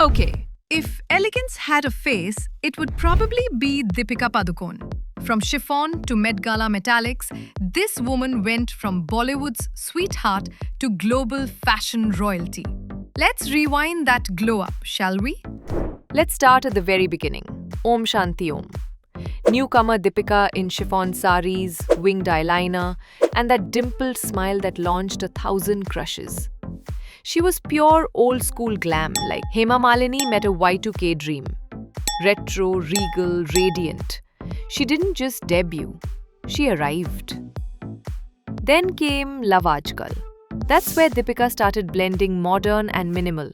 Okay, if elegance had a face, it would probably be Deepika Padukone. From chiffon to Met Gala metallics, this woman went from Bollywood's sweetheart to global fashion royalty. Let's rewind that glow up, shall we? Let's start at the very beginning. Om Shanti Om. Newcomer Deepika in chiffon saris, winged eyeliner, and that dimpled smile that launched 1,000 crushes. She was pure old school glam, like Hema Malini met a Y2K dream. Retro, regal, radiant. She didn't just debut, she arrived. Then came Love Aajkal. That's where Deepika started blending modern and minimal.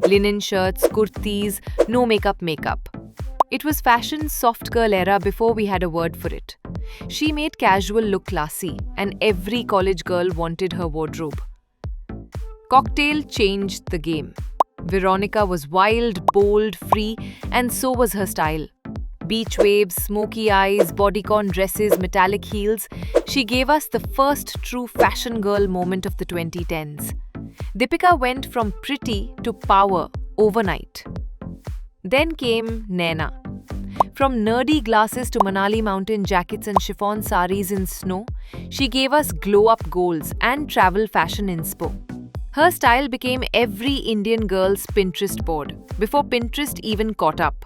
Linen shirts, kurtis, no makeup. It was fashion's soft girl era before we had a word for it. She made casual look classy, and every college girl wanted her wardrobe. Cocktail changed the game. Veronica was wild, bold, free, and so was her style. Beach waves, smoky eyes, bodycon dresses, metallic heels. She gave us the first true fashion girl moment of the 2010s. Deepika went from pretty to power overnight. Then came Naina. From nerdy glasses to Manali mountain jackets and chiffon saris in snow, she gave us glow-up goals and travel fashion inspo. Her style became every Indian girl's Pinterest board, before Pinterest even caught up.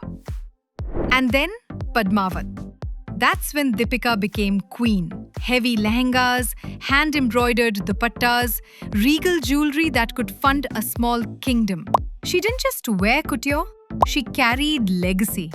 And then Padmavat. That's when Deepika became queen. Heavy lehengas, hand-embroidered dupattas, regal jewelry that could fund a small kingdom. She didn't just wear couture, she carried legacy.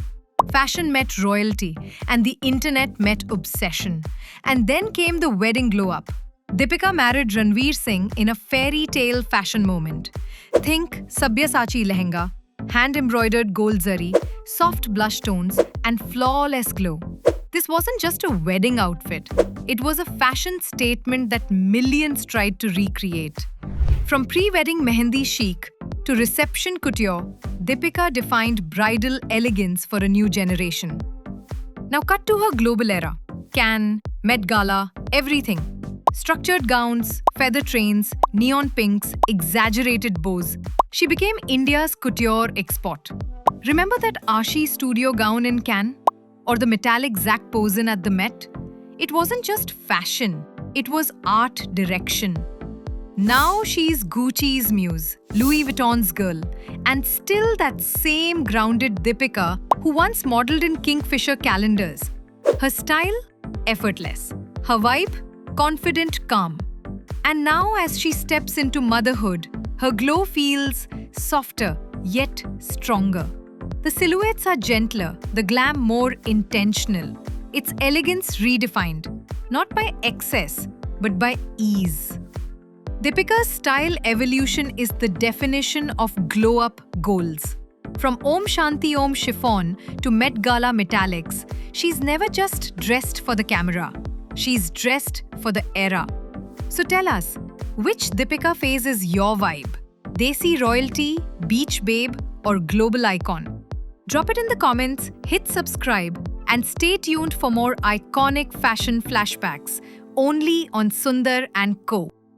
Fashion met royalty, and the internet met obsession. And then came the wedding glow-up. Deepika married Ranveer Singh in a fairy tale fashion moment. Think Sabyasachi lehenga, hand-embroidered gold zari, soft blush tones, and flawless glow. This wasn't just a wedding outfit. It was a fashion statement that millions tried to recreate. From pre-wedding mehendi chic to reception couture, Deepika defined bridal elegance for a new generation. Now cut to her global era. Cannes, Met Gala, everything. Structured gowns, feather trains, neon pinks, exaggerated bows. She became India's couture export. Remember that Ashi studio gown in Cannes? Or the metallic Zac Posen at the Met? It wasn't just fashion, it was art direction. Now she's Gucci's muse, Louis Vuitton's girl, and still that same grounded Deepika who once modeled in Kingfisher calendars. Her style? Effortless. Her vibe? Confident, calm. And now as she steps into motherhood, her glow feels softer yet stronger. The silhouettes are gentler, the glam more intentional. It's elegance redefined, not by excess, but by ease. Deepika's style evolution is the definition of glow-up goals. From Om Shanti Om chiffon to Met Gala metallics, she's never just dressed for the camera. She's dressed for the era. So tell us, which Deepika phase is your vibe? Desi royalty, beach babe, or global icon? Drop it in the comments, hit subscribe, and stay tuned for more iconic fashion flashbacks only on Sundar & Co.